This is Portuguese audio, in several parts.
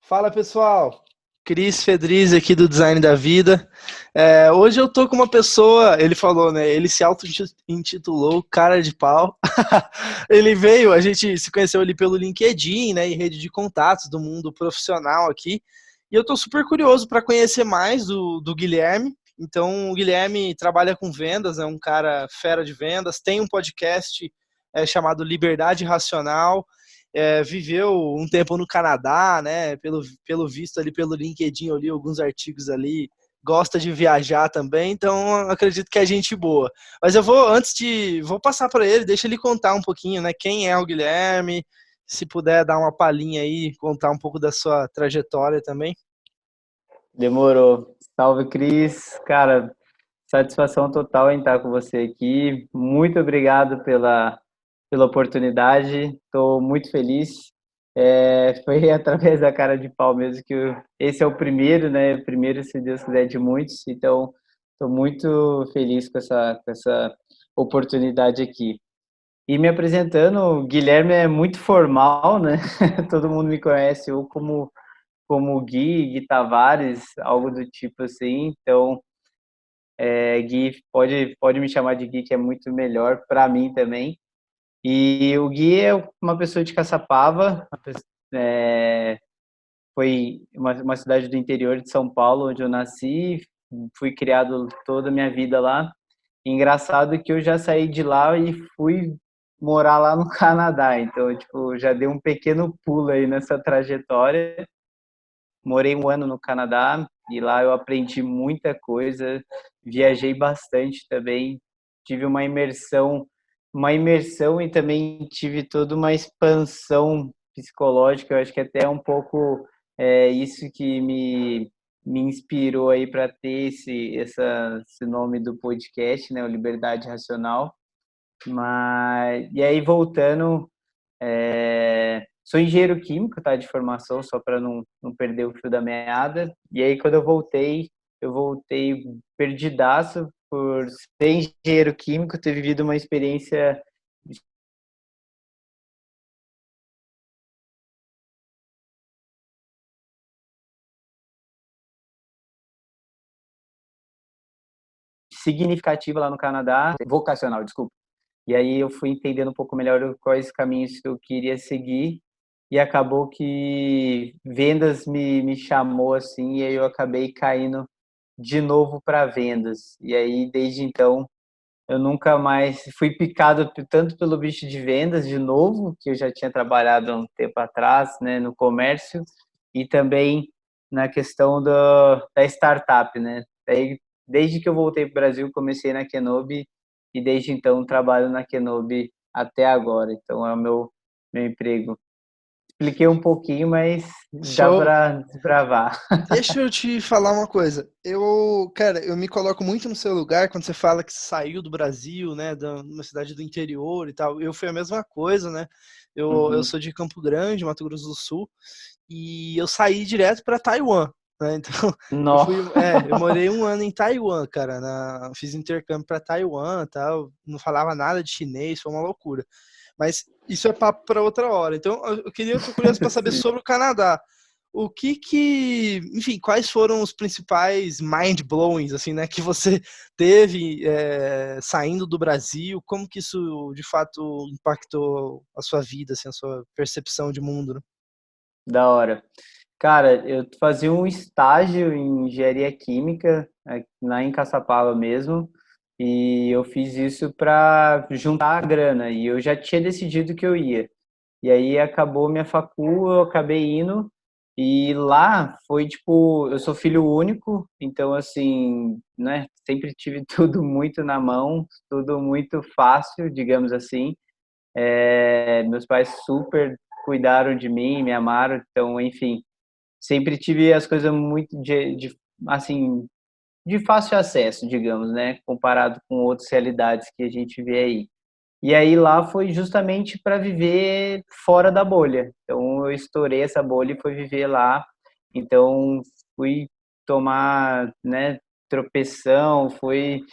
Fala pessoal, Cris Fedriz aqui do Design da Vida. Hoje eu tô com uma pessoa, ele falou, né? Ele se auto-intitulou Cara de Pau. Ele veio, a gente se conheceu ali pelo LinkedIn, né? E rede de contatos do mundo profissional aqui. E eu tô super curioso para conhecer mais do Guilherme. Então, o Guilherme trabalha com vendas, é um cara fera de vendas, tem um podcast chamado Liberdade Racional. Viveu um tempo no Canadá, né? Pelo visto ali pelo LinkedIn, eu li alguns artigos ali. Gosta de viajar também, então acredito que é gente boa. Mas eu vou, vou passar para ele, deixa ele contar um pouquinho, né? Quem é o Guilherme, se puder dar uma palhinha aí, contar um pouco da sua trajetória também. Demorou. Salve, Cris. Cara, satisfação total em estar com você aqui. Muito obrigado pela oportunidade. Estou muito feliz. Foi através da cara de pau mesmo esse é o primeiro, né? O primeiro, se Deus quiser, de muitos. Então, estou muito feliz com essa oportunidade aqui. E me apresentando, o Guilherme é muito formal, né? Todo mundo me conhece ou como Gui Tavares, algo do tipo assim. Então, Gui, pode me chamar de Gui, que é muito melhor para mim também. E o Gui é uma pessoa de Caçapava, foi uma cidade do interior de São Paulo, onde eu nasci, fui criado toda a minha vida lá. Engraçado que eu já saí de lá e fui morar lá no Canadá, então, tipo, já dei um pequeno pulo aí nessa trajetória. Morei um ano no Canadá e lá eu aprendi muita coisa, viajei bastante também, tive uma imersão e também tive toda uma expansão psicológica. Eu acho que até um pouco isso que me inspirou aí para ter esse nome do podcast, né, o Liberdade Racional. E aí voltando, sou engenheiro químico, tá, de formação, só para não perder o fio da meada. E aí, quando eu voltei perdidaço por ser engenheiro químico, ter vivido uma experiência significativa lá no Canadá, vocacional, desculpa. E aí eu fui entendendo um pouco melhor quais caminhos eu queria seguir e acabou que vendas me chamou assim, e aí eu acabei caindo de novo para vendas. E aí, desde então, eu nunca mais fui picado tanto pelo bicho de vendas de novo, que eu já tinha trabalhado há um tempo atrás, né, no comércio, e também na questão da startup, né? Daí, desde que eu voltei para o Brasil, comecei na Kenobi e desde então trabalho na Kenobi até agora. Então é o meu emprego. Expliquei um pouquinho, mas dá Show. para desbravar. Deixa eu te falar uma coisa. Cara, eu me coloco muito no seu lugar quando você fala que saiu do Brasil, né, de uma cidade do interior e tal. Eu fui a mesma coisa, né? Eu Uhum. sou de Campo Grande, Mato Grosso do Sul, e eu saí direto para Taiwan, né? Então, Nó. eu morei um ano em Taiwan, cara, fiz intercâmbio para Taiwan, tal, não falava nada de chinês, foi uma loucura. Mas isso é papo para outra hora. Então, eu tô curioso para saber Sim. sobre o Canadá. Enfim, quais foram os principais mind blowings, assim, né, que você teve saindo do Brasil? Como que isso, de fato, impactou a sua vida, assim, a sua percepção de mundo, né? Da hora. Cara, eu fazia um estágio em engenharia química, lá em Caçapava mesmo, e eu fiz isso para juntar a grana, e eu já tinha decidido que eu ia. E aí acabou minha facul, eu acabei indo, e lá foi tipo, eu sou filho único, então assim, né, sempre tive tudo muito na mão, tudo muito fácil, digamos assim. Meus pais super cuidaram de mim, me amaram, então, enfim, sempre tive as coisas muito assim, de fácil acesso, digamos, né, comparado com outras realidades que a gente vê aí. E aí lá foi justamente para viver fora da bolha. Então eu estourei essa bolha e fui viver lá. Então fui tomar, né, tropeção, fui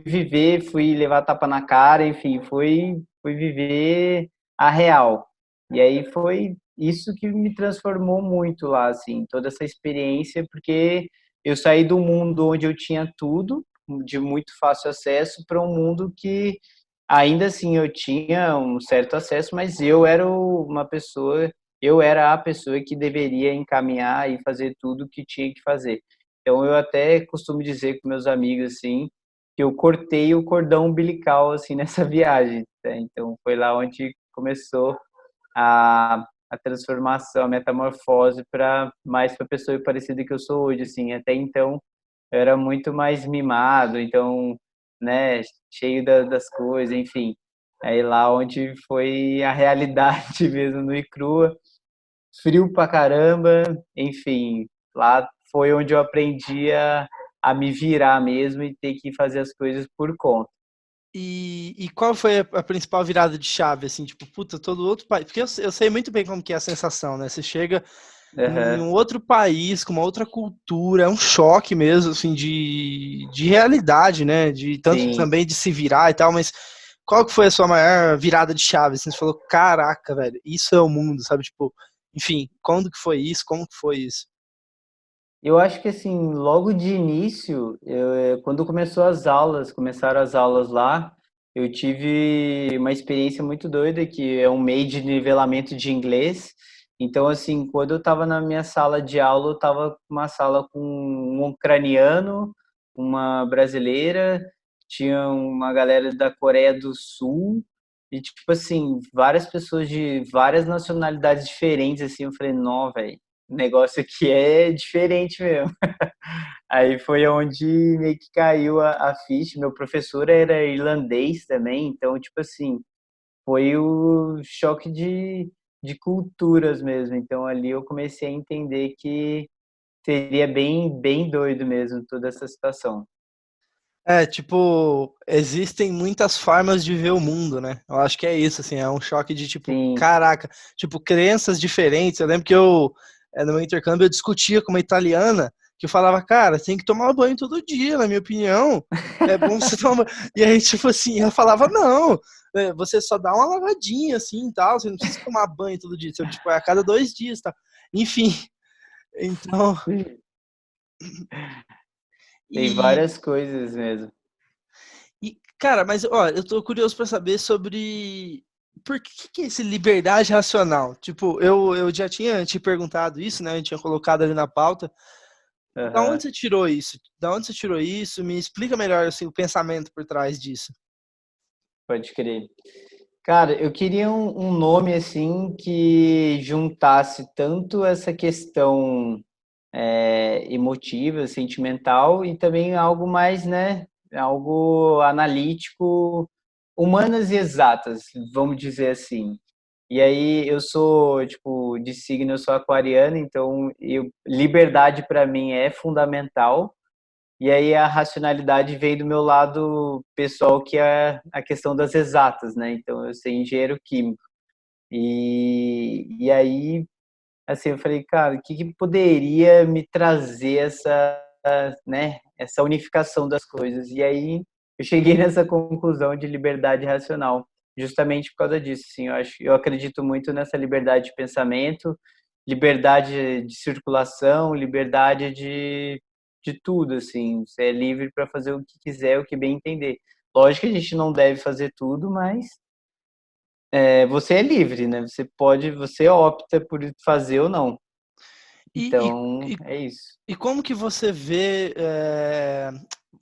viver, fui levar tapa na cara, enfim, fui viver a real. E aí foi isso que me transformou muito lá, assim, toda essa experiência, porque eu saí do mundo onde eu tinha tudo, de muito fácil acesso, para um mundo que ainda assim eu tinha um certo acesso, mas eu era a pessoa que deveria encaminhar e fazer tudo o que tinha que fazer. Então eu até costumo dizer com meus amigos assim, que eu cortei o cordão umbilical assim nessa viagem, né? Então foi lá onde começou a transformação, a metamorfose para mais para a pessoa parecida que eu sou hoje, assim. Até então eu era muito mais mimado, então, né, cheio das coisas, enfim. Aí lá onde foi a realidade mesmo, nua e crua, frio pra caramba, enfim, lá foi onde eu aprendi a me virar mesmo e ter que fazer as coisas por conta. E qual foi a principal virada de chave, assim, tipo, puta, todo outro país, porque eu sei muito bem como que é a sensação, né, você chega em Uhum. um outro país, com uma outra cultura, é um choque mesmo, assim, de realidade, né, de tanto Sim. também de se virar e tal, mas qual que foi a sua maior virada de chave, assim, você falou, caraca, velho, isso é o mundo, sabe, tipo, enfim, quando que foi isso, como que foi isso? Eu acho que assim, logo de início, quando começaram as aulas lá, eu tive uma experiência muito doida, que é um MEI de nivelamento de inglês. Então, assim, quando eu estava na minha sala de aula, eu estava uma sala com um ucraniano, uma brasileira, tinha uma galera da Coreia do Sul, e tipo assim, várias pessoas de várias nacionalidades diferentes, assim, eu falei, não, velho, o negócio aqui é diferente mesmo. Aí foi onde meio que caiu a ficha. Meu professor era irlandês também, então, tipo assim, foi o choque de culturas mesmo. Então, ali eu comecei a entender que seria bem doido mesmo toda essa situação. É, tipo, existem muitas formas de ver o mundo, né? Eu acho que é isso, assim, é um choque de tipo, Sim, caraca, tipo, crenças diferentes. Eu lembro que no meu intercâmbio, eu discutia com uma italiana que eu falava, cara, você tem que tomar banho todo dia, na minha opinião. É bom você tomar banho. E aí, tipo assim, ela falava, não, você só dá uma lavadinha, assim, e tal, você não precisa tomar banho todo dia, você, tipo, é a cada 2 dias, tá? Enfim, então, tem e várias coisas mesmo. E, cara, mas ó, eu tô curioso pra saber sobre por que é esse liberdade racional? Tipo, eu já tinha te perguntado isso, né? Eu tinha colocado ali na pauta. Da onde Aham, você tirou isso? Da onde você tirou isso? Me explica melhor assim, o pensamento por trás disso. pode crer. Cara, eu queria um nome assim que juntasse tanto essa questão emotiva, sentimental e também algo mais, né, algo analítico, humanas e exatas, vamos dizer assim. E aí eu sou, tipo, de signo eu sou aquariano, então liberdade para mim é fundamental. E aí a racionalidade vem do meu lado pessoal, que é a questão das exatas, né? Então eu sou engenheiro químico. E aí assim, eu falei, cara, o que que poderia me trazer né, essa unificação das coisas? E aí eu cheguei nessa conclusão de liberdade racional, justamente por causa disso, assim, eu acredito muito nessa liberdade de pensamento, liberdade de circulação, liberdade de tudo, assim, você é livre para fazer o que quiser, o que bem entender. Lógico que a gente não deve fazer tudo, mas você é livre, né? Você opta por fazer ou não. E, e, Então, e, é isso. e como que você vê.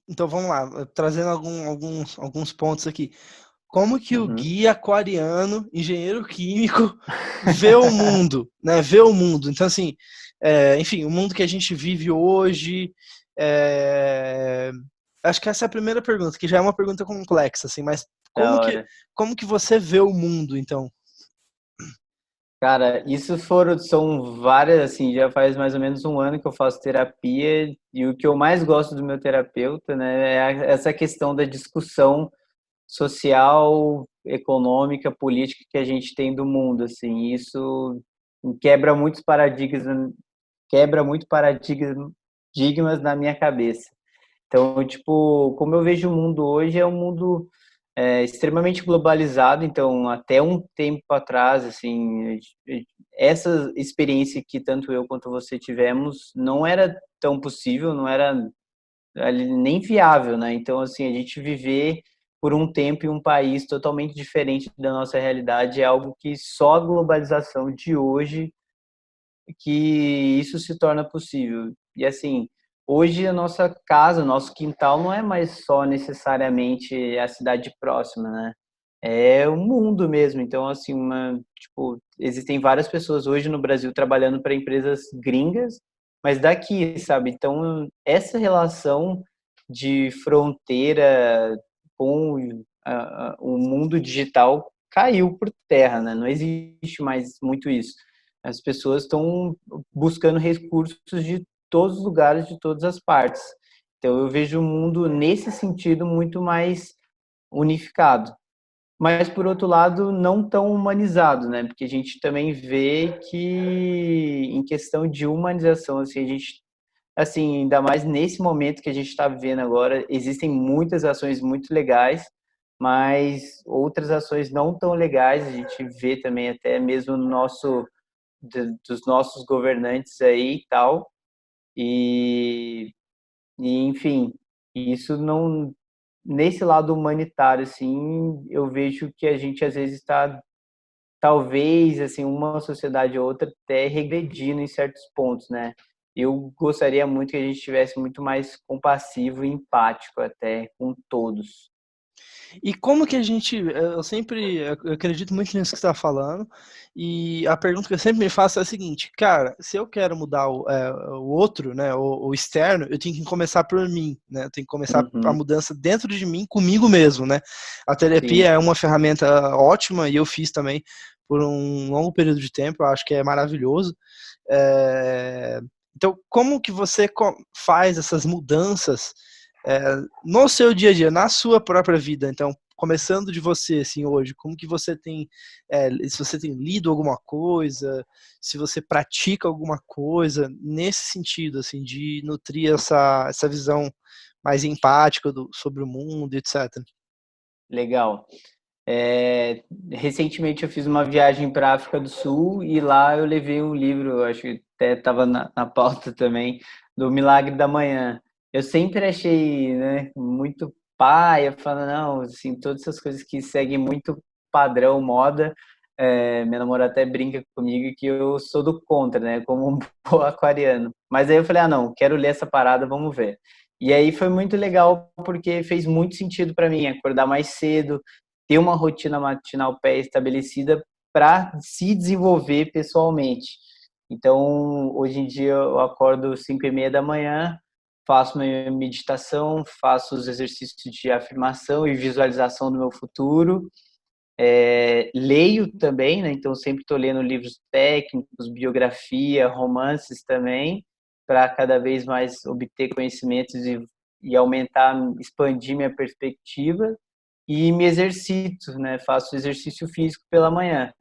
Então vamos lá, trazendo alguns pontos aqui. Como que o Uhum. guia aquariano, engenheiro químico, vê o mundo, né? Vê o mundo. Então, assim, enfim, o mundo que a gente vive hoje. é, Acho que essa é a primeira pergunta, que já é uma pergunta complexa, assim, mas Da como que, hora. como que você vê o mundo, então? Cara, são várias, assim, já faz mais ou menos um ano que eu faço terapia e o que eu mais gosto do meu terapeuta, né, é essa questão da discussão social, econômica, política que a gente tem do mundo, assim, isso quebra muitos paradigmas, quebra muito paradigmas na minha cabeça. Então, tipo, como eu vejo o mundo hoje, é um mundo extremamente globalizado, então até um tempo atrás, assim, essa experiência que tanto eu quanto você tivemos não era tão possível, não era nem viável, né? Então, assim, a gente viver por um tempo em um país totalmente diferente da nossa realidade é algo que só a globalização de hoje que isso se torna possível. E assim, hoje a nossa casa, o nosso quintal não é mais só necessariamente a cidade próxima, né? É o mundo mesmo. Então, assim, tipo, existem várias pessoas hoje no Brasil trabalhando para empresas gringas, mas daqui, sabe? Então, essa relação de fronteira com o mundo digital caiu por terra, né? Não existe mais muito isso. As pessoas estão buscando recursos de todos os lugares, de todas as partes. Então, eu vejo o mundo, nesse sentido, muito mais unificado. Mas, por outro lado, não tão humanizado, né? Porque a gente também vê que, em questão de humanização, assim, a gente, assim, ainda mais nesse momento que a gente está vivendo agora, existem muitas ações muito legais, mas outras ações não tão legais, a gente vê também até mesmo no nosso dos nossos governantes aí e tal. E, enfim, isso não. Nesse lado humanitário, assim, eu vejo que a gente às vezes está, talvez, assim, uma sociedade ou outra até regredindo em certos pontos, né? Eu gostaria muito que a gente tivesse muito mais compassivo e empático até com todos. E como que a gente, eu sempre eu acredito muito nisso que você está falando, e a pergunta que eu sempre me faço é a seguinte, cara, se eu quero mudar o outro, né, o externo, eu tenho que começar por mim, né, eu tenho que começar a Uhum, mudança dentro de mim, comigo mesmo, né. A terapia sim, é uma ferramenta ótima e eu fiz também por um longo período de tempo, eu acho que é maravilhoso. Então, como que você faz essas mudanças no seu dia a dia, na sua própria vida? Então, começando de você, assim, hoje, como que você tem, se você tem lido alguma coisa, se você pratica alguma coisa, nesse sentido, assim, de nutrir essa visão mais empática sobre o mundo, etc. legal. Recentemente eu fiz uma viagem para a África do Sul e lá eu levei um livro, eu acho que até estava na pauta também, do Milagre da Manhã. Eu sempre achei, né, muito paia, falando, não, assim, todas essas coisas que seguem muito padrão, moda. Minha namorada até brinca comigo que eu sou do contra, né, como um bom aquariano. Mas aí eu falei, ah, não, quero ler essa parada, vamos ver. E aí foi muito legal porque fez muito sentido para mim acordar mais cedo, ter uma rotina matinal pré-estabelecida para se desenvolver pessoalmente. Então, hoje em dia eu acordo 5:30 da manhã, faço minha meditação, faço os exercícios de afirmação e visualização do meu futuro. Leio também, né? Então sempre estou lendo livros técnicos, biografia, romances também, para cada vez mais obter conhecimentos e aumentar, expandir minha perspectiva e me exercito, né? Faço exercício físico pela manhã.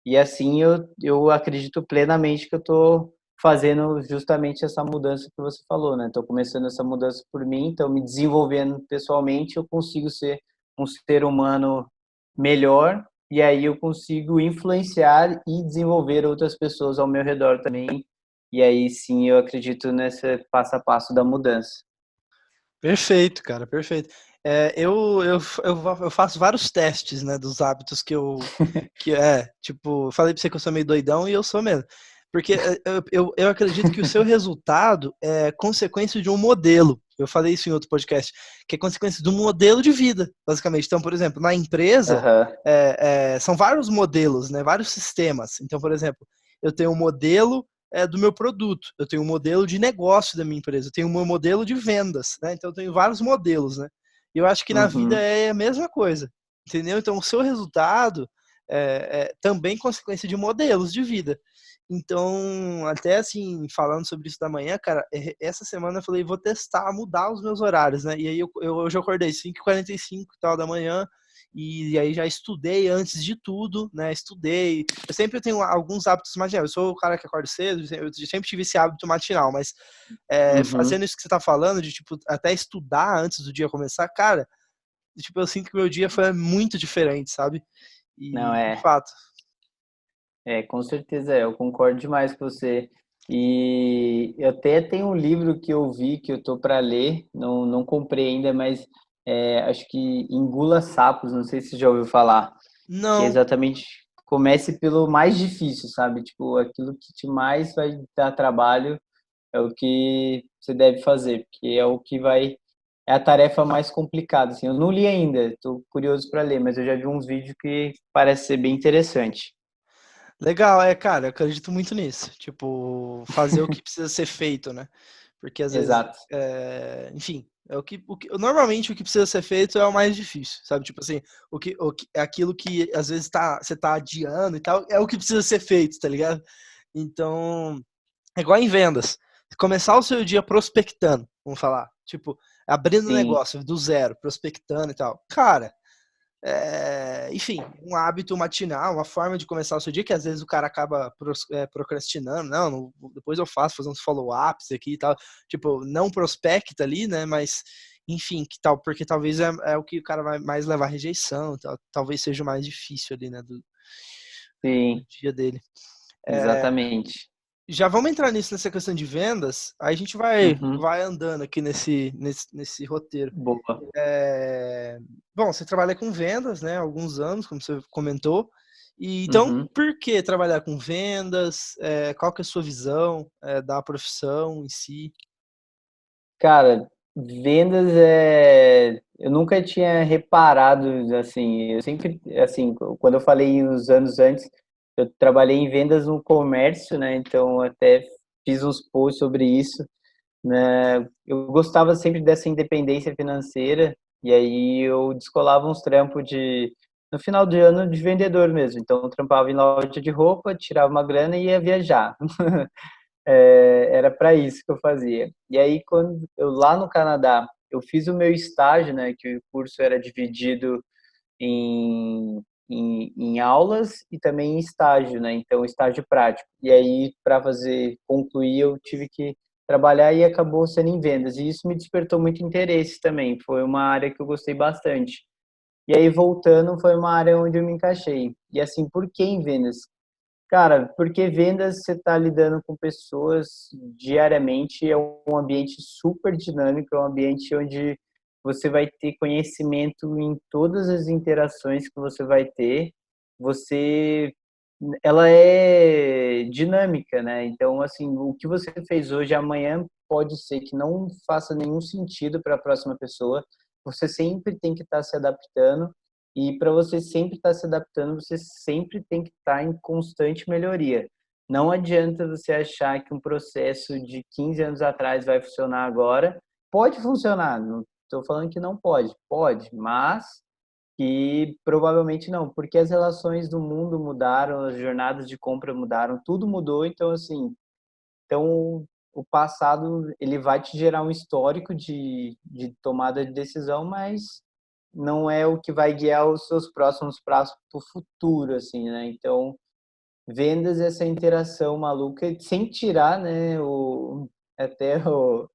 E assim eu acredito plenamente que eu estou fazendo justamente essa mudança que você falou, né? Estou começando essa mudança por mim, então me desenvolvendo pessoalmente, eu consigo ser um ser humano melhor e aí eu consigo influenciar e desenvolver outras pessoas ao meu redor também. E aí sim eu acredito nesse passo a passo da mudança. Perfeito, cara, perfeito. Eu faço vários testes, né, dos hábitos tipo, eu falei pra você que eu sou meio doidão e eu sou mesmo. Porque eu acredito que o seu resultado é consequência de um modelo. Eu falei isso em outro podcast, que é consequência de um modelo de vida, basicamente. Então, por exemplo, na empresa, Aham. são vários modelos, né, vários sistemas. Então, por exemplo, eu tenho um modelo do meu produto, eu tenho um modelo de negócio da minha empresa, eu tenho um meu modelo de vendas, né? Então eu tenho vários modelos, né? E eu acho que na vida Uhum. é a mesma coisa, entendeu? Então o seu resultado é também consequência de modelos de vida. Então, até assim, falando sobre isso da manhã, cara, essa semana eu falei, vou testar, mudar os meus horários, né? E aí eu hoje eu acordei 5h45 e tal da manhã, e aí já estudei antes de tudo, né? Estudei. Eu sempre tenho alguns hábitos matinais. Eu sou o cara que acorda cedo, eu sempre tive esse hábito matinal, mas Uhum. fazendo isso que você tá falando, de tipo, até estudar antes do dia começar, cara, tipo, eu sinto que meu dia foi muito diferente, sabe? Não, E, de fato. com certeza, eu concordo demais com você. E eu até tenho um livro que eu vi, que eu tô para ler, não comprei ainda, mas acho que Engula Sapos, não sei se você já ouviu falar, que é Não, exatamente comece pelo mais difícil, sabe? Tipo, aquilo que te mais vai dar trabalho é o que você deve fazer, porque é o que vai, é a tarefa mais complicada, assim. Eu não li ainda, estou curioso para ler, mas eu já vi uns vídeos que parece ser bem interessante. legal, cara, eu acredito muito nisso. Tipo, fazer o que precisa ser feito, né? Porque às vezes, Exato. enfim, normalmente o que precisa ser feito é o mais difícil, sabe? Tipo assim, é aquilo que às vezes você tá adiando e tal, é o que precisa ser feito, tá ligado? Então, é igual em vendas. Começar o seu dia prospectando, vamos falar, tipo, abrindo Sim, negócio do zero, prospectando e tal. Cara, enfim, um hábito matinal, uma forma de começar o seu dia, que às vezes o cara acaba procrastinando, depois eu faço uns follow-ups aqui e tal, tipo, não prospecta ali, né, mas, enfim, que tal, porque talvez é o que o cara vai mais levar rejeição, talvez seja o mais difícil ali, né, do sim, dia dele. exatamente. Já vamos entrar nisso, nessa questão de vendas, aí a gente vai, Uhum, vai andando aqui nesse roteiro. boa. Bom, você trabalha com vendas, né? Há alguns anos, como você comentou. E então, Uhum. por que trabalhar com vendas? Qual que é a sua visão da profissão em si? Cara, vendas eu nunca tinha reparado assim. Eu sempre, assim, quando eu falei uns anos antes, eu trabalhei em vendas no comércio, né? Então até fiz uns posts sobre isso, né? Eu gostava sempre dessa independência financeira e aí eu descolava uns trampos de no final de ano de vendedor mesmo. Então eu trampava em loja de roupa, tirava uma grana e ia viajar. Era para isso que eu fazia. E aí, quando eu lá no Canadá, eu fiz o meu estágio, né, que o curso era dividido em aulas e também em estágio, né, então estágio prático. E aí, para concluir, eu tive que trabalhar e acabou sendo em vendas. E isso me despertou muito interesse também, foi uma área que eu gostei bastante. E aí, voltando, foi uma área onde eu me encaixei. E assim, por que em vendas? Cara, porque vendas você está lidando com pessoas diariamente, é um ambiente super dinâmico, é um ambiente onde você vai ter conhecimento em todas as interações que você vai ter. Você, ela é dinâmica, né? Então, assim, o que você fez hoje, amanhã pode ser que não faça nenhum sentido para a próxima pessoa. Você sempre tem que estar se adaptando e para você sempre estar se adaptando, você sempre tem que estar em constante melhoria. Não adianta você achar que um processo de 15 anos atrás vai funcionar agora. Pode funcionar, não estou falando que não pode, pode, mas que provavelmente não, porque as relações do mundo mudaram, as jornadas de compra mudaram, tudo mudou, então assim, então o passado ele vai te gerar um histórico de tomada de decisão, mas não é o que vai guiar os seus próximos passos para o futuro, assim, né? Então, vendas é essa interação maluca, sem tirar, né, até o,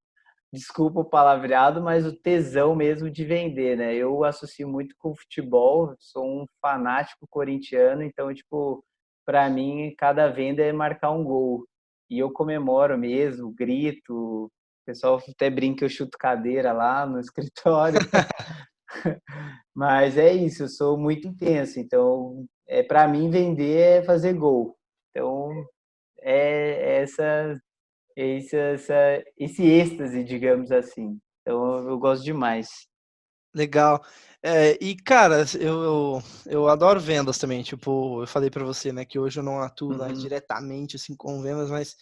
desculpa o palavreado, mas o tesão mesmo de vender, né? Eu associo muito com o futebol, sou um fanático corintiano, então, tipo, para mim, cada venda é marcar um gol. E eu comemoro mesmo, grito, o pessoal até brinca que eu chuto cadeira lá no escritório. Mas é isso, eu sou muito intenso, então para mim vender é fazer gol. Então é esse êxtase, digamos assim. Então eu gosto demais. Legal. Cara, eu adoro vendas também. Tipo, eu falei pra você, né, que hoje eu não atuo, né, Uhum. diretamente assim com vendas, mas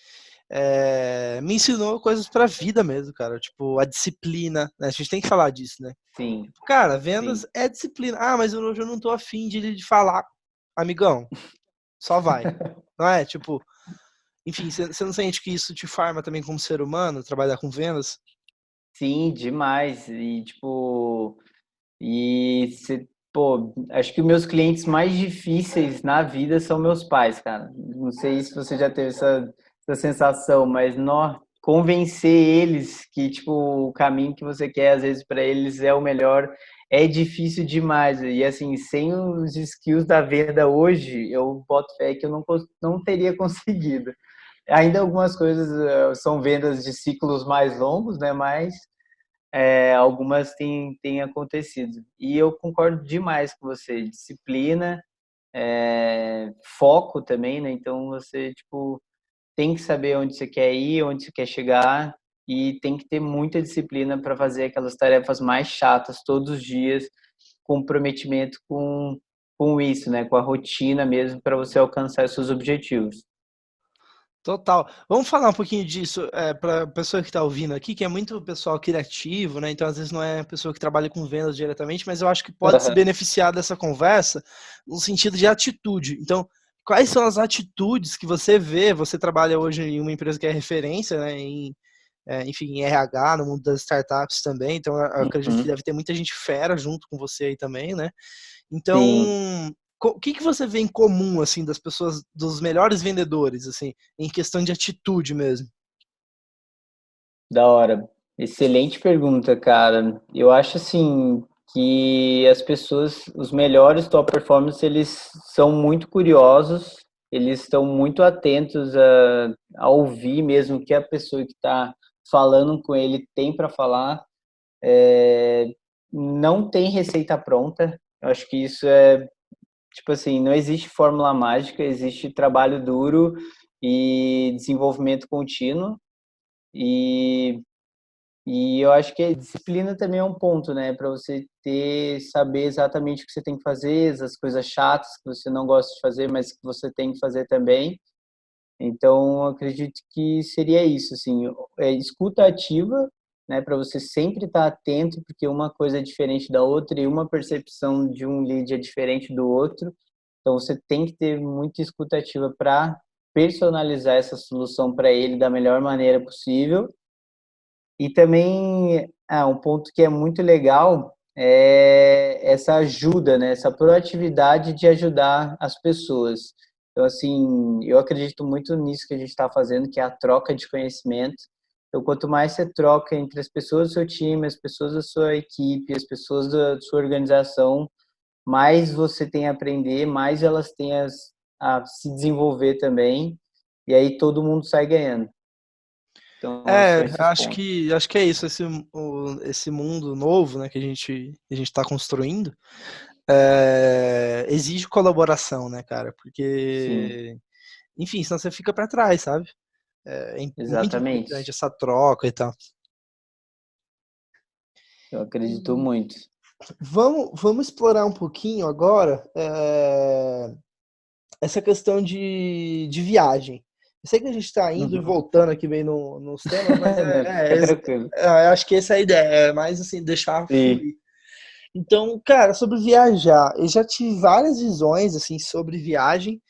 me ensinou coisas pra vida mesmo, cara. Tipo, a disciplina, né? A gente tem que falar disso, né? Sim, Tipo, cara, sim. vendas é disciplina. Ah, mas hoje eu não tô afim de falar. Amigão, só vai. Não é? Tipo, enfim, você não sente que isso te forma também como ser humano, trabalhar com vendas? Sim, demais. E tipo, pô, acho que os meus clientes mais difíceis na vida são meus pais, cara. Não sei se você já teve essa sensação, mas convencer eles que, tipo, o caminho que você quer, às vezes, para eles é o melhor, é difícil demais. E assim, sem os skills da venda hoje, eu boto fé que eu não teria conseguido. Ainda algumas coisas são vendas de ciclos mais longos, né? Mas algumas têm acontecido. E eu concordo demais com você. Disciplina, foco também, né? Então você, tipo, tem que saber onde você quer ir, onde você quer chegar e tem que ter muita disciplina para fazer aquelas tarefas mais chatas todos os dias, comprometimento com isso, né? Com a rotina mesmo para você alcançar os seus objetivos. Total. Vamos falar um pouquinho disso para a pessoa que está ouvindo aqui, que é muito pessoal criativo, né? Então, às vezes, não é pessoa que trabalha com vendas diretamente, mas eu acho que pode se Uhum. beneficiar dessa conversa no sentido de atitude. Então, quais são as atitudes que você vê? Você trabalha hoje em uma empresa que é referência, né? Enfim, em RH, no mundo das startups também. Então, eu acredito que Uhum. deve ter muita gente fera junto com você aí também, né? Então, Sim, o que que você vê em comum, assim, das pessoas, dos melhores vendedores, assim, em questão de atitude mesmo? da hora. Excelente pergunta, cara. Eu acho assim que as pessoas, os melhores top performers, eles são muito curiosos, eles estão muito atentos a ouvir mesmo o que a pessoa que está falando com ele tem para falar. Não tem receita pronta. Eu acho que isso tipo assim, não existe fórmula mágica, existe trabalho duro e desenvolvimento contínuo. E E eu acho que a disciplina também é um ponto, né, para você saber exatamente o que você tem que fazer, as coisas chatas que você não gosta de fazer, mas que você tem que fazer também. Então, eu acredito que seria isso, assim, escuta ativa, né, para você sempre estar atento, porque uma coisa é diferente da outra e uma percepção de um lead é diferente do outro. Então, você tem que ter muita escuta ativa para personalizar essa solução para ele da melhor maneira possível e também, um ponto que é muito legal é essa ajuda, né? Essa proatividade de ajudar as pessoas. Então, assim, eu acredito muito nisso que a gente está fazendo, que é a troca de conhecimento. Então, quanto mais você troca entre as pessoas do seu time, as pessoas da sua equipe, as pessoas da sua organização, mais você tem a aprender, mais elas têm a se desenvolver também, e aí todo mundo sai ganhando. Então, são esses pontos. Acho que é isso, esse mundo novo, né, que a gente está construindo, exige colaboração, né, cara? Sim. Porque, enfim, senão você fica para trás, sabe? É muito importante Exatamente. essa troca e tal. Eu acredito muito. Vamos explorar um pouquinho agora essa questão de viagem. Eu sei que a gente está indo e Uhum. voltando aqui bem nos temas, mas Fica tranquilo. eu acho que essa é a ideia, é mais assim, deixar Sim. fluir. Então, cara, sobre viajar, eu já tive várias visões assim sobre viagem.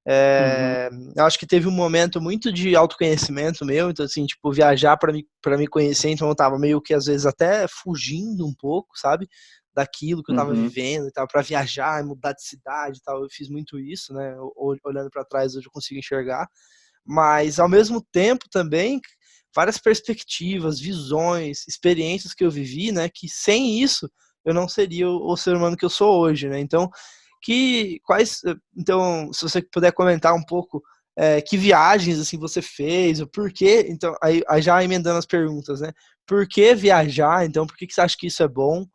Uhum. Eu acho que teve um momento muito de autoconhecimento meu, então assim, tipo, viajar para me conhecer, então eu tava meio que às vezes até fugindo um pouco, sabe? Daquilo que eu tava Uhum. vivendo e tal, para viajar, mudar de cidade e tal. Eu fiz muito isso, né? Olhando para trás hoje eu consigo enxergar, mas ao mesmo tempo também várias perspectivas, visões, experiências que eu vivi, né, que sem isso eu não seria o ser humano que eu sou hoje, né? Então, então, se você puder comentar um pouco que viagens assim você fez, o porquê, então aí já emendando as perguntas, né? Por que viajar? Então, por que você acha que isso é bom?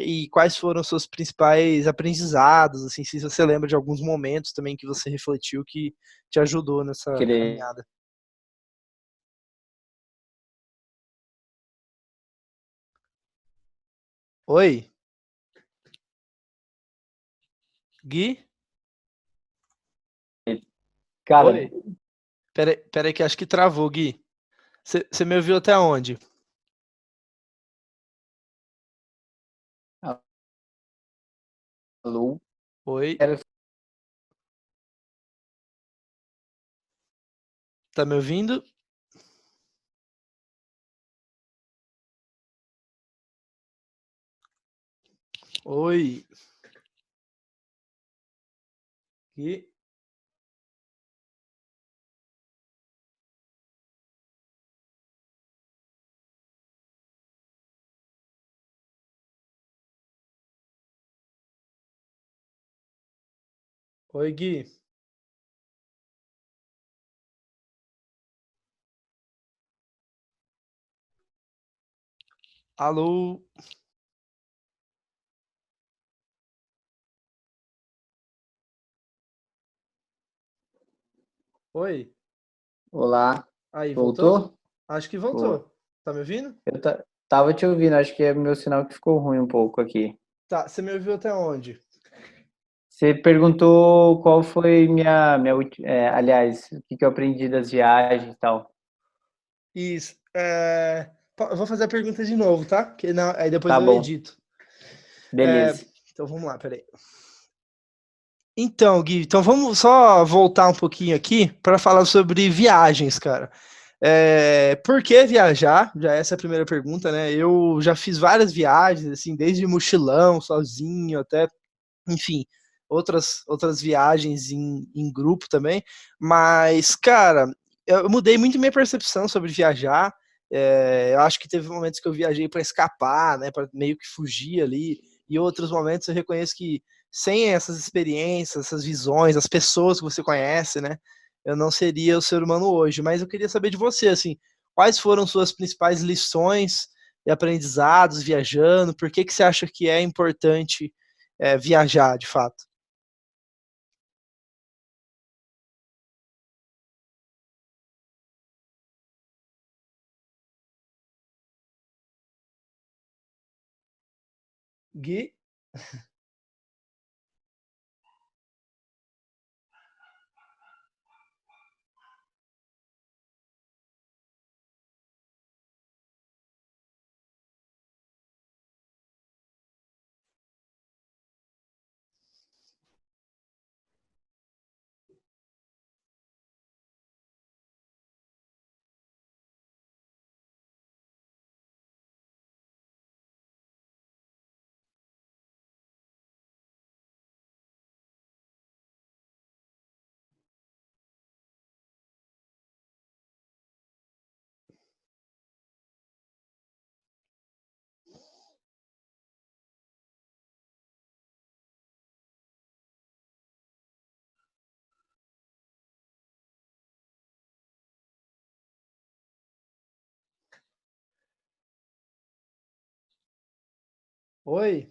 E quais foram os seus principais aprendizados, assim, se você lembra de alguns momentos também que você refletiu que te ajudou nessa Querer. caminhada. Oi, Gui? Cara, Oi? Pera aí que acho que travou, Gui. Você me ouviu até onde? alô? Oi? Era- Tá me ouvindo? Oi? Gui? Oi, Gui. Alô? Oi? Olá, Aí, voltou? voltou? Acho que Boa. voltou. Tá me ouvindo? Tava te ouvindo, acho que é meu sinal que ficou ruim um pouco aqui. Tá, você me ouviu até onde? Você perguntou qual foi aliás, o que que eu aprendi das viagens e tal. Isso. Eu vou fazer a pergunta de novo, tá? Aí depois Tá eu bom, edito. É, beleza. então vamos lá, peraí. Então, Gui, então vamos só voltar um pouquinho aqui para falar sobre viagens, cara. Por que viajar? Já essa é a primeira pergunta, né? Eu já fiz várias viagens, assim, desde mochilão, sozinho, até, enfim, outras viagens em grupo também. Mas, cara, eu mudei muito minha percepção sobre viajar. Eu acho que teve momentos que eu viajei para escapar, né, para meio que fugir ali, e outros momentos eu reconheço que sem essas experiências, essas visões, as pessoas que você conhece, né, eu não seria o ser humano hoje. Mas eu queria saber de você, assim, quais foram suas principais lições e aprendizados viajando? Por que que você acha que é importante viajar, de fato? Gui? Oi?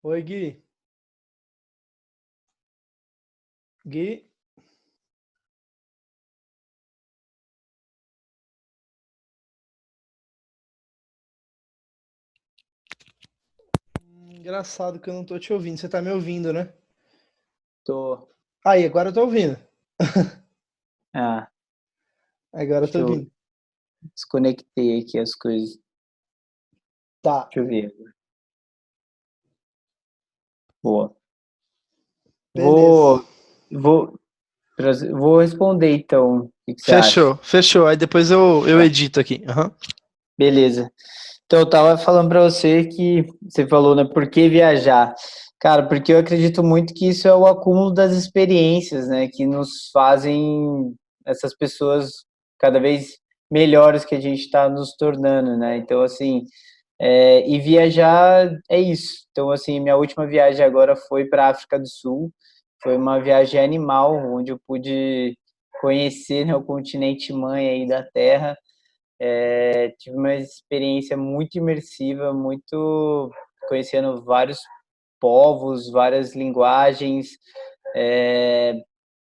Oi, Gui? Gui? Engraçado que eu não tô te ouvindo. Você tá me ouvindo, né? Tô. Aí, agora eu tô ouvindo. Ah, Agora eu deixa tô eu ouvindo. desconectei aqui as coisas. Tá, Deixa eu ver. Boa. beleza. Vou, vou, vou responder então. O que que você acha? Fechou, fechou. Aí depois eu Tá. edito aqui. Aham. Beleza. Então, eu tava falando para você que você falou, né, por que viajar? Cara, porque eu acredito muito que isso é o acúmulo das experiências, né, que nos fazem essas pessoas cada vez melhores que a gente está nos tornando, né? Então, assim, e viajar é isso. Então, assim, minha última viagem agora foi para a África do Sul. Foi uma viagem animal, onde eu pude conhecer, né, o continente mãe aí da Terra. Tive uma experiência muito imersiva, muito conhecendo vários povos, várias linguagens,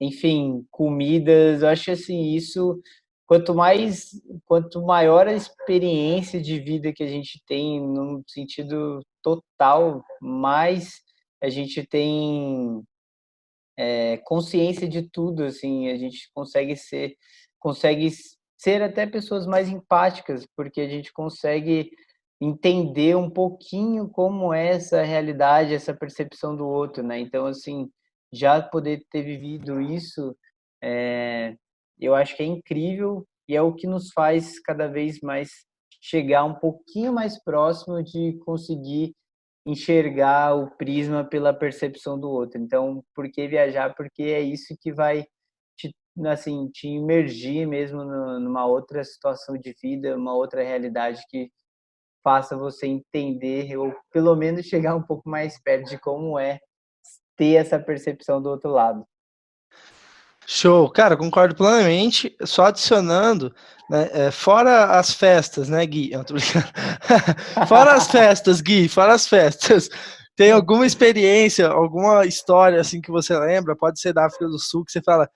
enfim, comidas. Eu acho assim, isso quanto maior a experiência de vida que a gente tem no sentido total, mais a gente tem consciência de tudo, assim, a gente consegue ser até pessoas mais empáticas, porque a gente consegue entender um pouquinho como é essa realidade, essa percepção do outro, né? Então, assim, já poder ter vivido isso, eu acho que é incrível e é o que nos faz cada vez mais chegar um pouquinho mais próximo de conseguir enxergar o prisma pela percepção do outro. Então, por que viajar? Porque é isso que vai te, assim, te imergir mesmo numa outra situação de vida, uma outra realidade que faça você entender, ou pelo menos chegar um pouco mais perto de como é ter essa percepção do outro lado. Show, cara, concordo plenamente. Só adicionando, né, fora as festas, né, Gui? Eu tô brincando. Fora as festas, Gui, fora as festas. Tem alguma experiência, alguma história assim que você lembra? Pode ser da África do Sul, que você fala,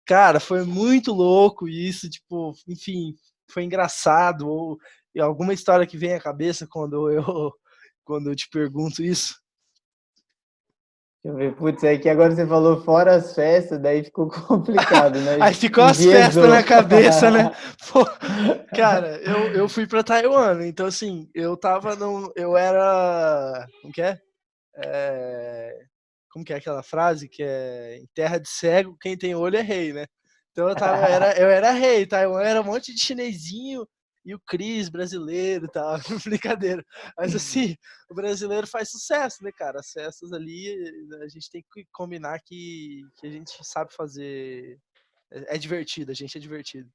cara, foi muito louco isso, tipo, enfim, foi engraçado, ou alguma história que vem à cabeça quando eu te pergunto isso? Deixa eu ver, putz, é que agora você falou fora as festas, daí ficou complicado, né? Aí ficou as festas na Enviesou. cabeça, né? Pô, cara, eu fui pra Taiwan, então assim, eu era, como que é? Como que é aquela frase que é em terra de cego, quem tem olho é rei, né? Então eu era rei, Taiwan era um monte de chinesinho e o Cris brasileiro e tal, brincadeira. Mas assim, o brasileiro faz sucesso, né, cara? As festas ali, a gente tem que combinar que a gente sabe fazer. É divertido, a gente é divertido.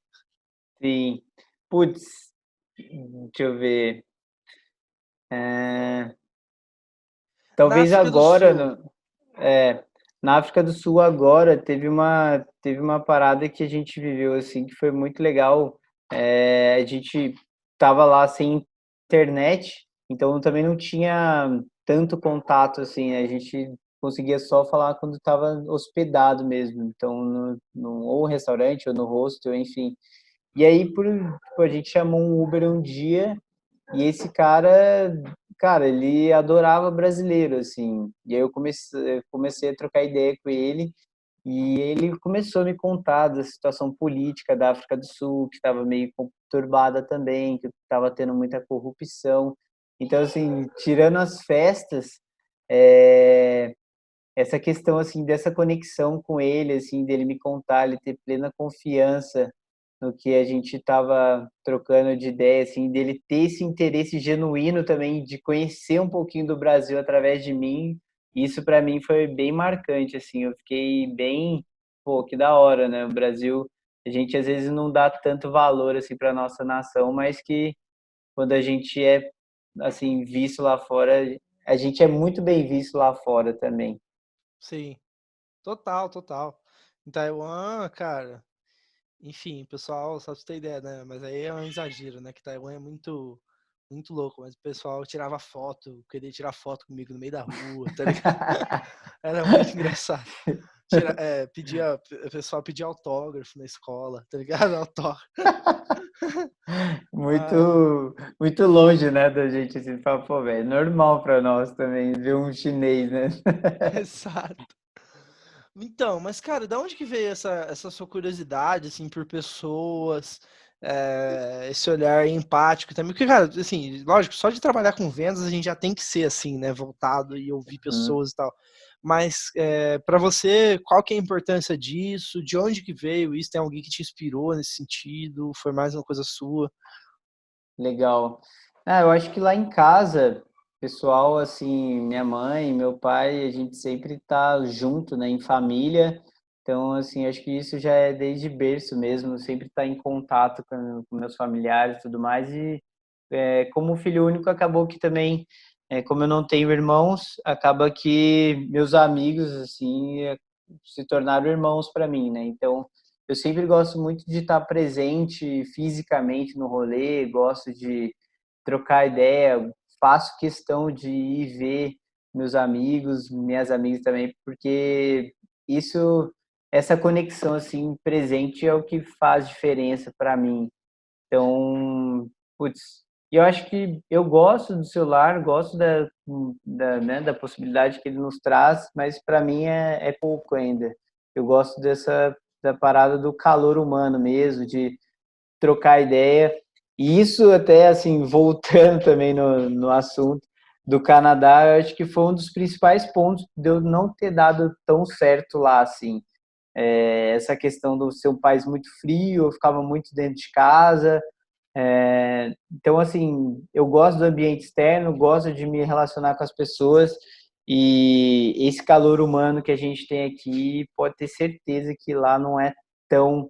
Sim. Putz, deixa eu ver. É, Na talvez África do agora, Sul. na África do Sul agora, teve uma parada que a gente viveu, assim, que foi muito legal. A gente tava lá sem internet, então também não tinha tanto contato, assim, né? A gente conseguia só falar quando estava hospedado mesmo, então ou restaurante, ou no hostel, enfim. E aí, tipo, a gente chamou um Uber um dia e esse cara, ele adorava brasileiro, assim. E aí eu comecei a trocar ideia com ele e ele começou a me contar da situação política da África do Sul, que estava meio conturbada também, que estava tendo muita corrupção. Então, assim, tirando as festas, é, essa questão assim dessa conexão com ele, assim, dele me contar, ele ter plena confiança no que a gente estava trocando de ideia, assim, dele ter esse interesse genuíno também de conhecer um pouquinho do Brasil através de mim, isso para mim foi bem marcante, assim, eu fiquei bem, pô, que da hora, né? O Brasil, a gente às vezes não dá tanto valor assim para nossa nação, mas que quando a gente é assim visto lá fora, a gente é muito bem visto lá fora também. Sim, total, total. Em Taiwan, cara, enfim, pessoal, só pra você ter ideia, né? Mas aí é um exagero, né? Que Taiwan é muito, muito louco. Mas o pessoal tirava foto, queria tirar foto comigo no meio da rua, tá ligado? Era muito engraçado. O pessoal pedia autógrafo na escola, tá ligado? Autógrafo. Ah, Muito, muito longe, né, da gente assim, falar, pô, velho, normal para nós também ver um chinês, né? exato. Então, mas cara, da onde que veio essa sua curiosidade, assim, por pessoas, esse olhar empático também? Porque, cara, assim, lógico, só de trabalhar com vendas a gente já tem que ser assim, né, voltado e ouvir Hum, pessoas e tal. Mas para você, qual que é a importância disso? De onde que veio isso? Tem alguém que te inspirou nesse sentido? Foi mais uma coisa sua? legal. Ah, eu acho que lá em casa, pessoal, assim, minha mãe, meu pai, a gente sempre tá junto, né, em família. Então, assim, acho que isso já é desde berço mesmo, sempre tá em contato com meus familiares e tudo mais. E como filho único, acabou que também, como eu não tenho irmãos, acaba que meus amigos, assim, se tornaram irmãos para mim, né? Então, eu sempre gosto muito de estar presente fisicamente no rolê, gosto de trocar ideia, faço questão de ir ver meus amigos, minhas amigas também, porque isso, essa conexão assim presente é o que faz diferença para mim. Então, putz, eu acho que eu gosto do celular, gosto né, da possibilidade que ele nos traz, mas para mim é pouco ainda. Eu gosto da parada do calor humano mesmo, de trocar ideia. E isso até, assim, voltando também no assunto do Canadá, eu acho que foi um dos principais pontos de eu não ter dado tão certo lá, assim. Essa questão do ser um país muito frio, eu ficava muito dentro de casa, então, assim, eu gosto do ambiente externo, gosto de me relacionar com as pessoas e esse calor humano que a gente tem aqui, pode ter certeza que lá não é tão,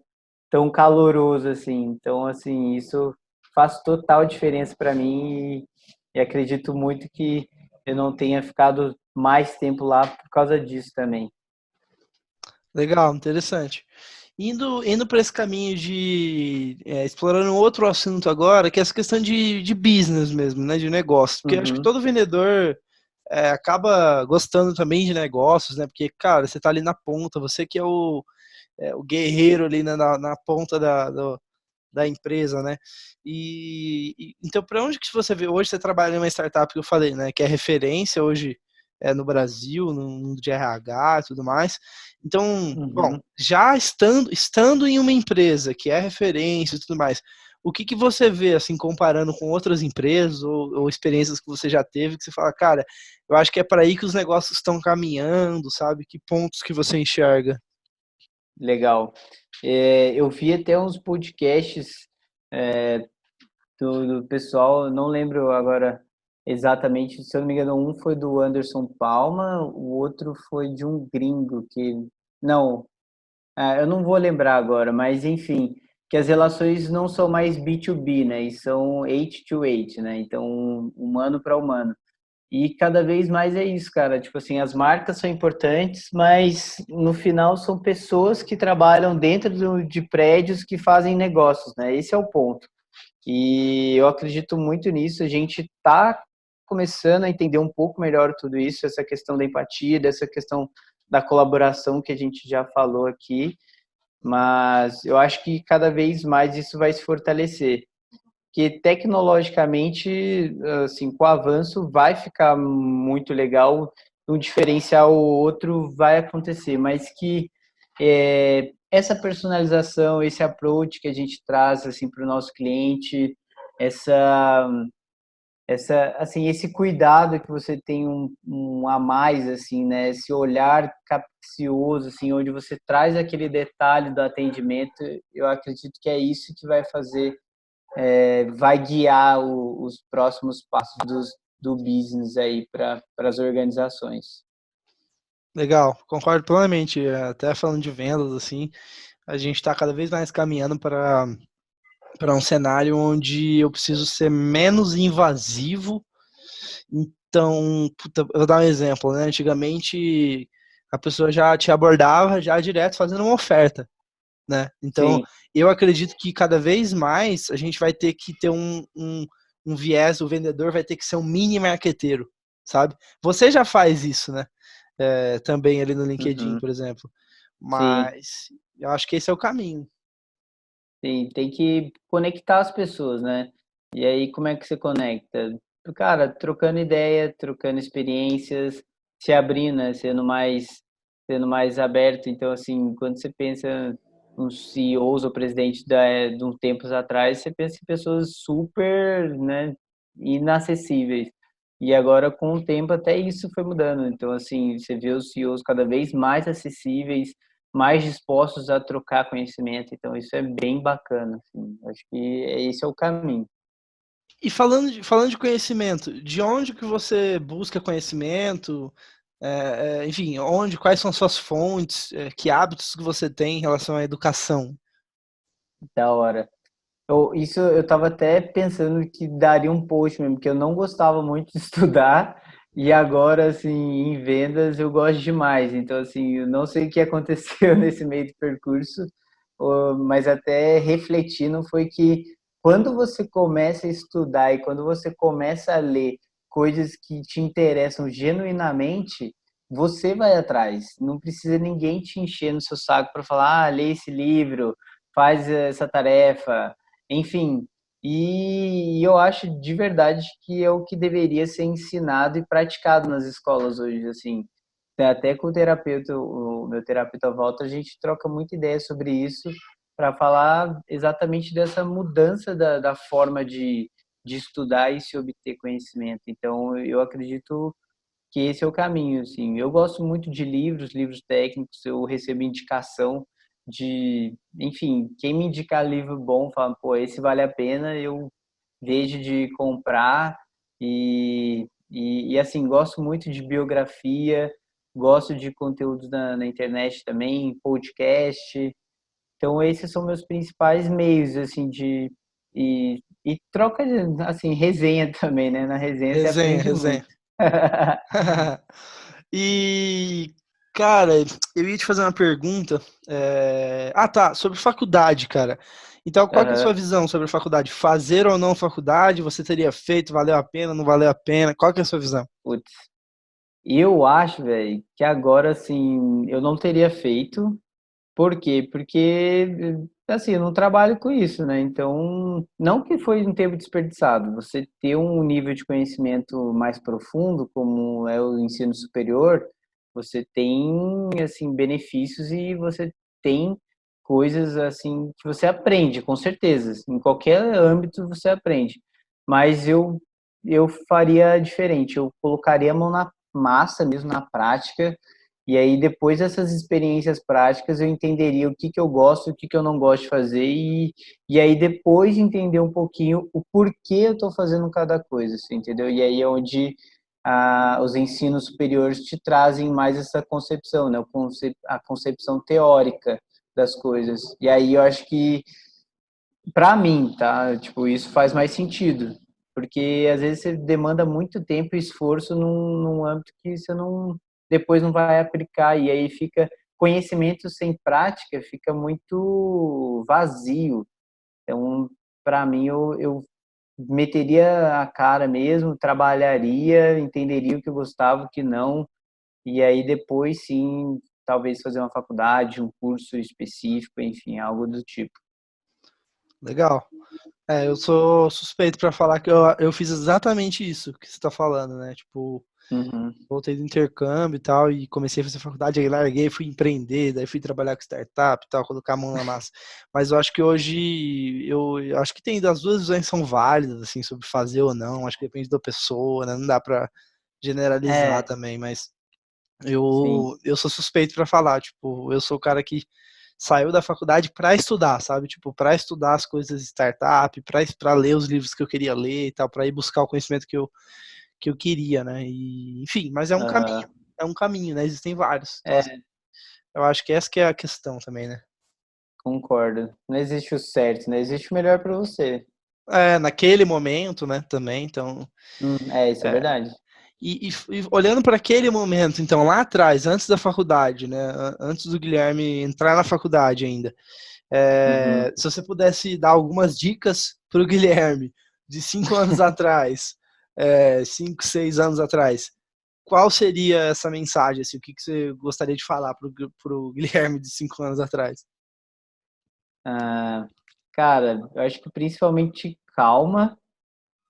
tão caloroso assim. Então, assim, isso faz total diferença para mim e acredito muito que eu não tenha ficado mais tempo lá por causa disso também. Legal, interessante. Indo para esse caminho de explorando um outro assunto agora, que é essa questão de business mesmo, né, de negócio. Porque eu acho que Uhum. todo vendedor acaba gostando também de negócios, né? Porque, cara, você tá ali na ponta, você que é o guerreiro ali na ponta da empresa, né? Então, para onde que você vê? Hoje você trabalha em uma startup que eu falei, né? Que é referência hoje no Brasil, no mundo de RH e tudo mais. Então, bom, Uhum. já estando em uma empresa que é referência e tudo mais, o que que você vê, assim, comparando com outras empresas ou experiências que você já teve, que você fala, cara, eu acho que é para aí que os negócios estão caminhando, sabe? Que pontos que você enxerga? Legal. Eu vi até uns podcasts do pessoal, não lembro agora exatamente, se eu não me engano, um foi do Anderson Palma, o outro foi de um gringo que. Não, eu não vou lembrar agora, mas enfim, que as relações não são mais B2B, né? E são H to H, né? Então, humano para humano. E cada vez mais é isso, cara. Tipo assim, as marcas são importantes, mas no final são pessoas que trabalham dentro de prédios que fazem negócios, né? Esse é o ponto. E eu acredito muito nisso. A gente está começando a entender um pouco melhor tudo isso, essa questão da empatia, dessa questão da colaboração que a gente já falou aqui, mas eu acho que cada vez mais isso vai se fortalecer. Que tecnologicamente, assim, com o avanço vai ficar muito legal, um diferencial ou outro vai acontecer, mas que essa personalização, esse approach que a gente traz assim para o nosso cliente, essa assim esse cuidado que você tem um a mais assim, né, esse olhar capcioso assim, onde você traz aquele detalhe do atendimento, eu acredito que é isso que vai fazer vai guiar os próximos passos do business aí para as organizações. Legal, concordo plenamente. Até falando de vendas, assim, a gente está cada vez mais caminhando para um cenário onde eu preciso ser menos invasivo. Então, puta, eu vou dar um exemplo, né? Antigamente a pessoa já te abordava já direto fazendo uma oferta, né? Então, Sim. eu acredito que cada vez mais a gente vai ter que ter um viés, o vendedor vai ter que ser um mini marqueteiro, sabe? Você já faz isso, né? Também ali no LinkedIn, Uhum. por exemplo. Sim. Mas eu acho que esse é o caminho. Sim, tem que conectar as pessoas, né? E aí, como é que você conecta? Cara, trocando ideia, trocando experiências, se abrindo, né? Sendo mais aberto. Então, assim, quando você pensa nos CEOs ou presidentes de uns tempos atrás, você pensa em pessoas super, né, inacessíveis. E agora, com o tempo, até isso foi mudando. Então, assim, você vê os CEOs cada vez mais acessíveis, mais dispostos a trocar conhecimento, então isso é bem bacana, assim. Acho que esse é o caminho. E falando de conhecimento, de onde que você busca conhecimento? Enfim, quais são suas fontes? Que hábitos que você tem em relação à educação? Da hora. Isso eu estava até pensando que daria um post mesmo, porque eu não gostava muito de estudar e agora, assim, em vendas eu gosto demais. Então, assim, eu não sei o que aconteceu nesse meio de percurso, mas até refletindo foi que quando você começa a estudar e quando você começa a ler coisas que te interessam genuinamente, você vai atrás. Não precisa ninguém te encher no seu saco para falar, lê esse livro, faz essa tarefa, enfim, e eu acho de verdade que é o que deveria ser ensinado e praticado nas escolas hoje, assim. Até com o meu terapeuta Walter, a gente troca muita ideia sobre isso para falar exatamente dessa mudança da forma de estudar e se obter conhecimento. Então, eu acredito que esse é o caminho, assim. Eu gosto muito de livros, livros técnicos, eu recebo indicação enfim, quem me indicar livro bom, fala, pô, esse vale a pena, eu vejo de comprar e assim, gosto muito de biografia, gosto de conteúdos na internet também, podcast. Então, esses são meus principais meios, assim, E troca, assim, resenha também, né? Na resenha você Resenha, aprende resenha. muito. E, cara, eu ia te fazer uma pergunta. Ah, tá, sobre faculdade, cara. Então, qual que é a sua Aham. visão sobre a faculdade? Fazer ou não faculdade? Você teria feito? Valeu a pena? Não valeu a pena? Qual que é a sua visão? Putz. Eu acho, velho, que agora, assim, eu não teria feito. Por quê? Porque, assim, eu não trabalho com isso, né? Então, não que foi um tempo desperdiçado. Você ter um nível de conhecimento mais profundo, como é o ensino superior, você tem, assim, benefícios e você tem coisas, assim, que você aprende, com certeza. Em qualquer âmbito você aprende. Mas eu faria diferente. Eu colocaria a mão na massa mesmo, na prática, e aí, depois dessas experiências práticas, eu entenderia o que que eu gosto, o que que eu não gosto de fazer, e aí depois de entender um pouquinho o porquê eu estou fazendo cada coisa, assim, entendeu? E aí é onde os ensinos superiores te trazem mais essa concepção, né? A concepção teórica das coisas. E aí eu acho que, para mim, tá? Tipo, isso faz mais sentido. Porque às vezes você demanda muito tempo e esforço num âmbito que você não depois não vai aplicar e aí fica conhecimento sem prática fica muito vazio. Então, para mim, eu meteria a cara mesmo, trabalharia, entenderia o que eu gostava, o que não, e aí depois sim, talvez fazer uma faculdade, um curso específico, enfim, algo do tipo. Legal. Eu sou suspeito pra falar que eu fiz exatamente isso que você tá falando, né? Tipo, Uhum. voltei do intercâmbio e tal, e comecei a fazer faculdade, aí larguei, fui empreender, daí fui trabalhar com startup e tal, colocar a mão na massa. Mas eu acho que hoje, eu acho que tem, as duas visões são válidas, assim, sobre fazer ou não, acho que depende da pessoa, né? Não dá pra generalizar É, também, mas sim. eu sou suspeito pra falar, tipo, eu sou o cara que saiu da faculdade para estudar, sabe? Tipo, para estudar as coisas de startup, para ler os livros que eu queria ler e tal, para ir buscar o conhecimento que eu queria, né? E, enfim, mas Aham. é um caminho, né? Existem vários. Então, assim, É, eu acho que essa que é a questão também, né? concordo. Não existe o certo, né? Existe o melhor para você. Naquele momento, né, também, então, Isso é verdade. e olhando para aquele momento, então, lá atrás, antes da faculdade, né, antes do Guilherme entrar na faculdade ainda, Uhum. se você pudesse dar algumas dicas para o Guilherme de 5 anos atrás, 5, 6 anos atrás, qual seria essa mensagem? Assim, o que você gostaria de falar para o Guilherme de 5 anos atrás? Ah, cara, eu acho que principalmente calma,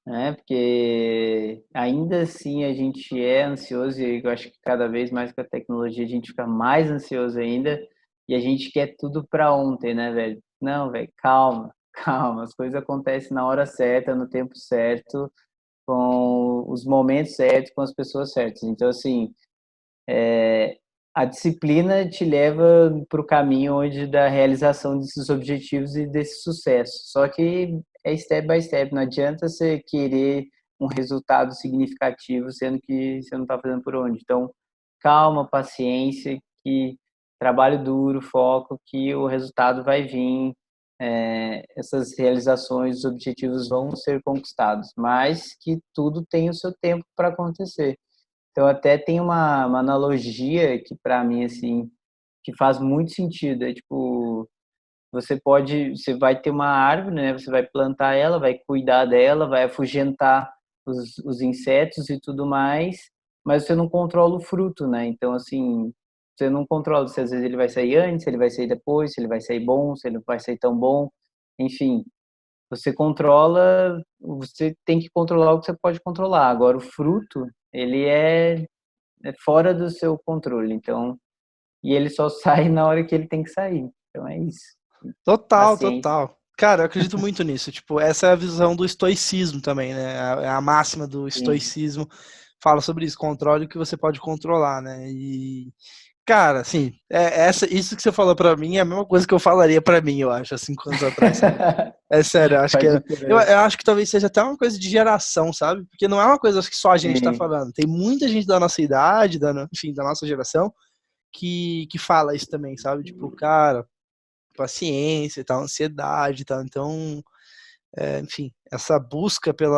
né? Porque ainda assim a gente é ansioso e eu acho que cada vez mais com a tecnologia a gente fica mais ansioso ainda e a gente quer tudo para ontem, né, velho? Não, velho, calma, calma. As coisas acontecem na hora certa, no tempo certo, com os momentos certos, com as pessoas certas. Então, assim, a disciplina te leva para o caminho onde da realização desses objetivos e desse sucesso. Só que é step by step, não adianta você querer um resultado significativo sendo que você não está fazendo por onde. Então, calma, paciência, que trabalho duro, foco, que o resultado vai vir, essas realizações, os objetivos vão ser conquistados, mas que tudo tem o seu tempo para acontecer. Então, até tem uma analogia que, para mim, assim, que faz muito sentido. É tipo, você vai ter uma árvore, né? Você vai plantar ela, vai cuidar dela, vai afugentar os insetos e tudo mais, mas você não controla o fruto, né? Então, assim, você não controla se às vezes ele vai sair antes, se ele vai sair depois, se ele vai sair bom, se ele não vai sair tão bom. Enfim, você tem que controlar o que você pode controlar. Agora, o fruto, ele é fora do seu controle. Então, e ele só sai na hora que ele tem que sair. Então é isso. Total, Paciência. total. Cara, eu acredito muito nisso. Tipo, essa é a visão do estoicismo também, né? A máxima do Sim. estoicismo fala sobre isso, controle o que você pode controlar, né? E, cara, assim, isso que você falou pra mim é a mesma coisa que eu falaria pra mim, eu acho, há 5 anos atrás, sabe? É sério, eu acho que Pode crer. eu acho que talvez seja até uma coisa de geração, sabe? Porque não é uma coisa que só a gente tá Sim. falando. Tem muita gente da nossa idade, enfim, da nossa geração, que fala isso também, sabe? Tipo, cara, paciência e tal, ansiedade e tal. Então, enfim, essa busca pelo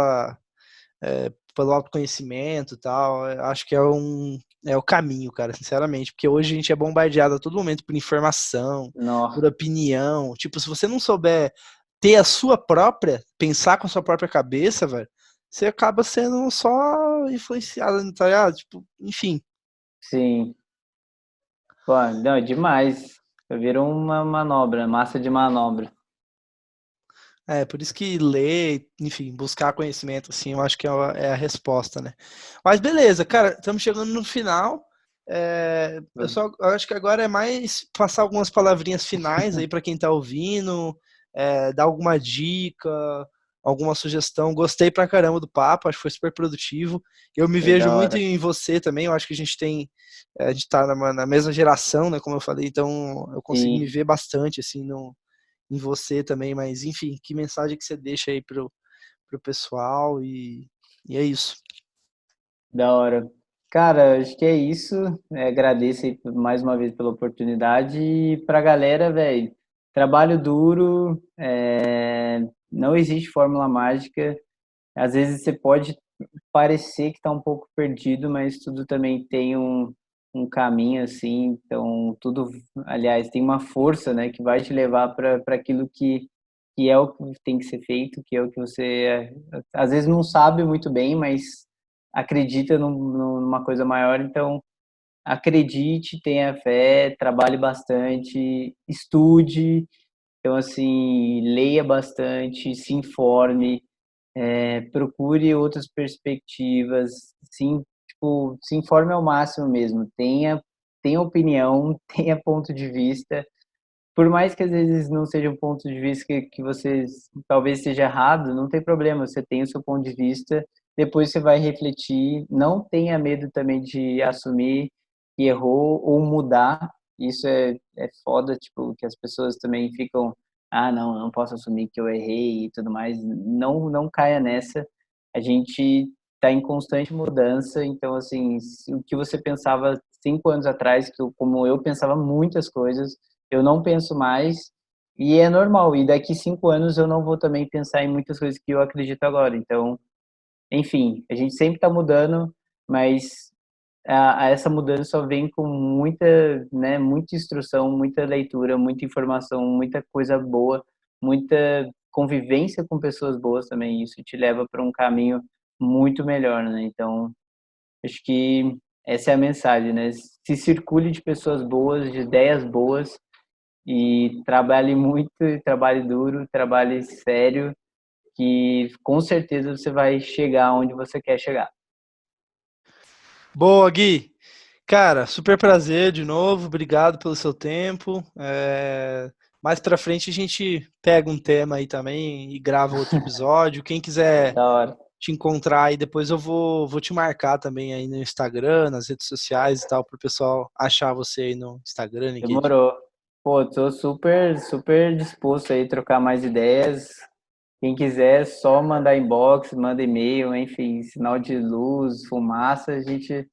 autoconhecimento e tal, eu acho que é o caminho, cara, sinceramente, porque hoje a gente é bombardeado a todo momento por informação, Nó, por opinião, tipo, se você não souber ter a sua própria, pensar com a sua própria cabeça, velho, você acaba sendo só influenciado, tá ligado? Tipo, enfim, sim. Pô, não, é demais. Vira uma manobra, massa de manobra. por isso que ler, enfim, buscar conhecimento, assim, eu acho que é a resposta, né? Mas beleza, cara, estamos chegando no final. Eu acho que agora é mais passar algumas palavrinhas finais aí para quem tá ouvindo, dar alguma dica, alguma sugestão. Gostei pra caramba do papo, acho que foi super produtivo. Eu me Foi vejo da muito hora. em você também, eu acho que a gente tá na mesma geração, né, como eu falei, então eu consigo me Sim, ver bastante, assim, no, em você também, mas enfim, que mensagem que você deixa aí pro pessoal e é isso. da hora. Cara, acho que é isso. Agradeço aí mais uma vez pela oportunidade. E pra galera, velho, trabalho duro, não existe fórmula mágica. Às vezes você pode parecer que está um pouco perdido, mas tudo também tem um caminho assim, então tudo, aliás, tem uma força, né, que vai te levar para aquilo que é o que tem que ser feito, que é o que você às vezes não sabe muito bem, mas acredita numa coisa maior, então acredite, tenha fé, trabalhe bastante, estude, então assim, leia bastante, se informe, procure outras perspectivas, sim, tipo, se informe ao máximo mesmo, tenha opinião, tenha ponto de vista, por mais que às vezes não seja um ponto de vista que você talvez seja errado, não tem problema, você tem o seu ponto de vista, depois você vai refletir, não tenha medo também de assumir que errou ou mudar, isso é foda, tipo, que as pessoas também ficam, ah, não posso assumir que eu errei e tudo mais, não caia nessa, a gente está em constante mudança, então, assim, o que você pensava 5 anos atrás, como eu pensava muitas coisas, eu não penso mais e é normal. E daqui 5 anos eu não vou também pensar em muitas coisas que eu acredito agora. Então, enfim, a gente sempre está mudando, mas essa mudança só vem com muita, né, muita instrução, muita leitura, muita informação, muita coisa boa, muita convivência com pessoas boas também. Isso te leva para um caminho muito melhor, né? Então, acho que essa é a mensagem, né? Se circule de pessoas boas, de ideias boas e trabalhe muito, trabalhe duro, trabalhe sério, que com certeza você vai chegar onde você quer chegar. Boa, Gui. Cara, super prazer de novo, obrigado pelo seu tempo. Mais pra frente a gente pega um tema aí também e grava outro episódio. Quem quiser Da hora. te encontrar aí, depois eu vou te marcar também aí no Instagram, nas redes sociais e tal, pro pessoal achar você aí no Instagram, LinkedIn. Demorou. Pô, tô super disposto aí a trocar mais ideias. Quem quiser, só mandar inbox, manda e-mail, enfim, sinal de luz, fumaça, a gente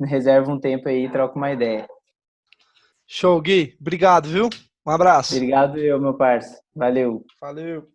reserva um tempo aí e troca uma ideia. Show, Gui. Obrigado, viu? Um abraço. Obrigado eu, meu parça. Valeu. Valeu.